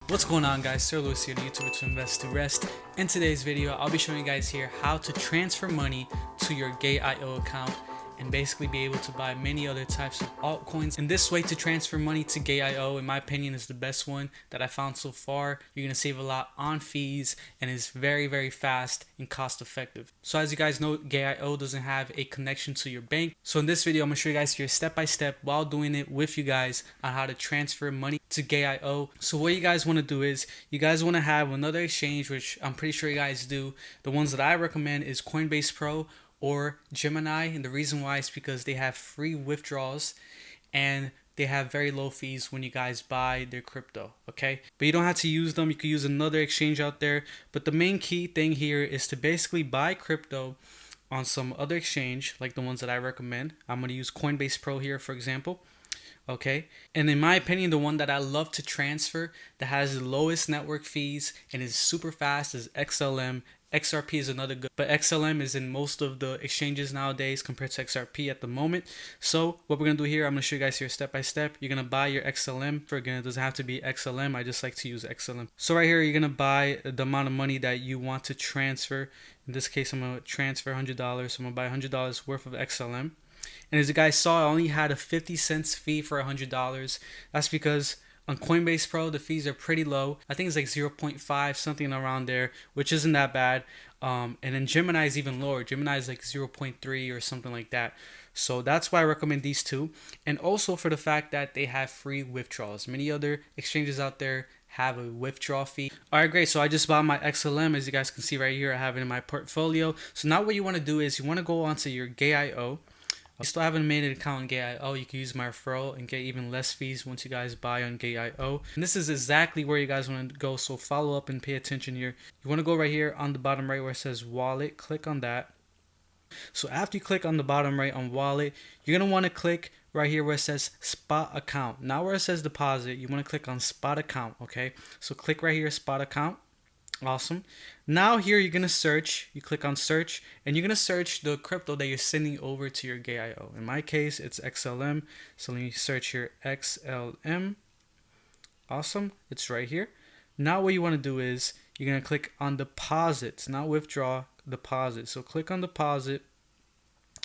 What's going on, guys? Sir Lewis here, the YouTuber to invest to rest. In today's video, I'll be showing you guys here how to transfer money to your Gateio account and basically be able to buy many other types of altcoins. And this way to transfer money to Gateio, in my opinion, is the best one that I found so far. You're going to save a lot on fees and is very fast and cost effective. So as you guys know, Gateio doesn't have a connection to your bank. So in this video, I'm going to show you guys here step by step while doing it with you guys on how to transfer money to Gateio. So what you guys want to do is you guys want to have another exchange, which I'm pretty sure you guys do. The ones that I recommend is Coinbase Pro or Gemini, and the reason why is because they have free withdrawals and they have very low fees when you guys buy their crypto. Okay, but you don't have to use them. You could use another exchange out there, but the main key thing here is to basically buy crypto on some other exchange like the ones that I recommend. I'm going to use Coinbase Pro here, for example. Okay, and in my opinion, the one that I love to transfer that has the lowest network fees and is super fast is XLM. XRP is another good, but XLM is in most of the exchanges nowadays compared to XRP at the moment. So what we're gonna do here, I'm gonna show you guys here step by step. You're gonna buy your XLM. Again, it doesn't have to be XLM. I just like to use XLM. So right here, you're gonna buy the amount of money that you want to transfer. In this case, I'm gonna transfer $100. So I'm gonna buy $100 worth of XLM. And as you guys saw, I only had a 50 cents fee for $100. That's because on Coinbase Pro, the fees are pretty low. I think it's like 0.5, something around there, which isn't that bad. And then Gemini is even lower. Gemini is like 0.3 or something like that. So that's why I recommend these two. And also for the fact that they have free withdrawals. Many other exchanges out there have a withdrawal fee. All right, great. So I just bought my XLM. As you guys can see right here, I have it in my portfolio. So now what you want to do is you want to go onto your Gateio. If you still haven't made an account on Gateio, you can use my referral and get even less fees once you guys buy on Gateio. And this is exactly where you guys want to go, so follow up and pay attention here. You want to go right here on the bottom right where it says wallet. Click on that. So after you click on the bottom right on wallet, you're going to want to click right here where it says spot account. Now where it says deposit, you want to click on spot account, okay? So click right here, spot account. Awesome. Now here you're gonna search. You click on search and you're gonna search the crypto that you're sending over to your Gateio. In my case, it's XLM. So let me search here XLM. Awesome. It's right here. Now what you want to do is you're gonna click on deposits, not withdraw, deposit. So click on deposit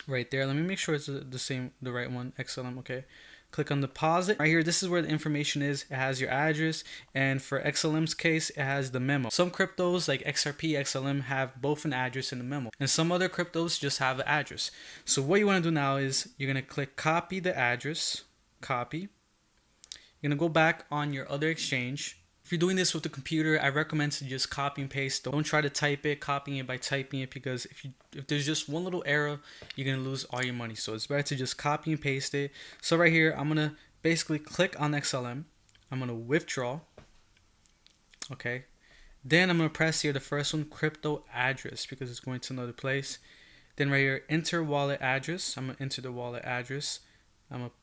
right there. Let me make sure it's the right one. XLM. Okay. Click on deposit. Right here, this is where the information is. It has your address, and for XLM's case, it has the memo. Some cryptos like XRP, XLM have both an address and a memo, and some other cryptos just have an address. So what you want to do now is you're going to click copy the address, copy. You're going to go back on your other exchange. If you're doing this with the computer, I recommend to just copy and paste. Don't try to type it, copying it by typing it, because if there's just one little error, you're going to lose all your money. So it's better to just copy and paste it. So right here, I'm going to basically click on XLM. I'm going to withdraw. Okay. Then I'm going to press here the first one, crypto address, because it's going to another place. Then right here, enter wallet address. I'm going to enter the wallet address. I'm going to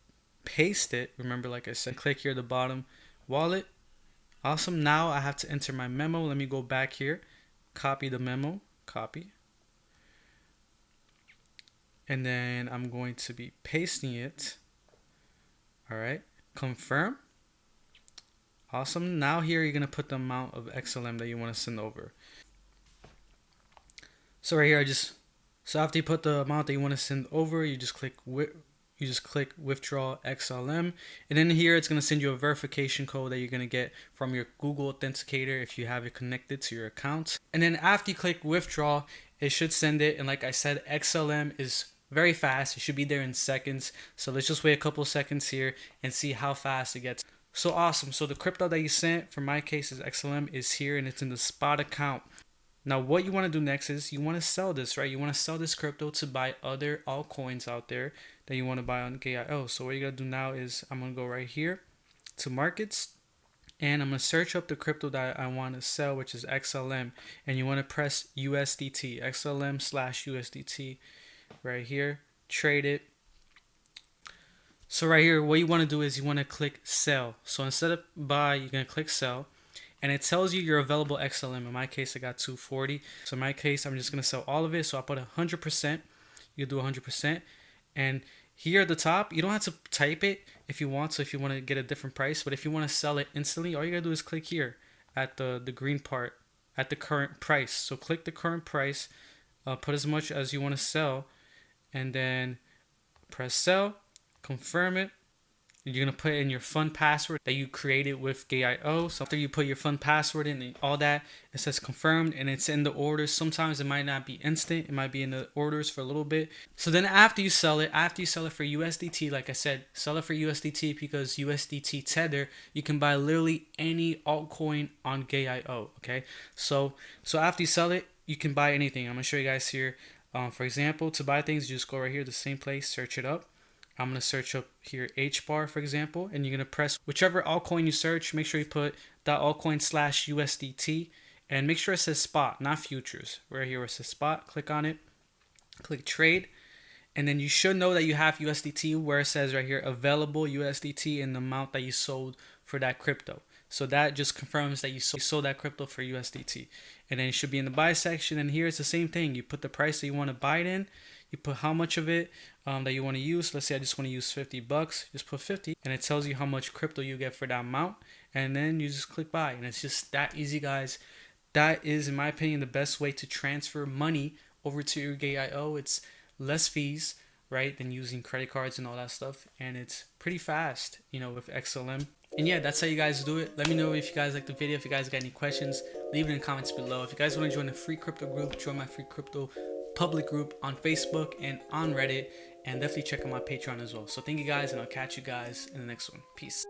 paste it. Remember, like I said, click here at the bottom, wallet. Awesome. Now I have to enter my memo. Let me go back here, copy the memo, copy. And then I'm going to be pasting it. All right. Confirm. Awesome. Now here you're going to put the amount of XLM that you want to send over. So right here, so after you put the amount that you want to send over, you just click withdraw XLM, and then here it's going to send you a verification code that you're going to get from your Google Authenticator if you have it connected to your account. And then after you click withdraw, it should send it. And like I said, XLM is very fast. It should be there in seconds. So let's just wait a couple seconds here and see how fast it gets. So awesome. So the crypto that you sent, for my case, is XLM, is here and it's in the spot account. Now what you want to do next is you want to sell this, right? You want to sell this crypto to buy other altcoins out there that you want to buy on Gateio. So what you got to do now is I'm going to go right here to markets, and I'm going to search up the crypto that I want to sell, which is XLM, and you want to press USDT, XLM/USDT right here, trade it. So right here, what you want to do is you want to click sell. So instead of buy, you're going to click sell. And it tells you your available XLM. In my case, I got 240. So in my case, I'm just going to sell all of it. So I'll put 100%. You do 100%. And here at the top, you don't have to type it if you want. So if you want to get a different price. But if you want to sell it instantly, all you got to do is click here. at the green part at the current price. So click the current price, put as much as you want to sell, and then press sell, confirm it. You're gonna put in your fund password that you created with Gateio. So after you put your fund password in and all that, it says confirmed and it's in the orders. Sometimes it might not be instant, it might be in the orders for a little bit. So then after you sell it for USDT, like I said, sell it for USDT because USDT Tether, you can buy literally any altcoin on Gateio. Okay, so after you sell it, you can buy anything. I'm gonna show you guys here. For example, to buy things, you just go right here, the same place, search it up. I'm going to search up here H bar, for example, and you're going to press whichever altcoin you search. Make sure you put .altcoin/USDT and make sure it says spot, not futures. Right here where it says spot, click on it, click trade, and then you should know that you have USDT where it says right here available USDT in the amount that you sold for that crypto. So that just confirms that you sold that crypto for USDT. And then it should be in the buy section. And here it's the same thing. You put the price that you want to buy it in. You put how much of it that you want to use. Let's say I just want to use $50. Just put 50. And it tells you how much crypto you get for that amount. And then you just click buy. And it's just that easy, guys. That is, in my opinion, the best way to transfer money over to your Gateio. It's less fees, right, than using credit cards and all that stuff. And it's pretty fast, you know, with XLM. And yeah, that's how you guys do it. Let me know if you guys like the video. If you guys got any questions, leave it in the comments below. If you guys want to join a free crypto group, join my free crypto public group on Facebook and on Reddit. And definitely check out my Patreon as well. So thank you guys, and I'll catch you guys in the next one. Peace.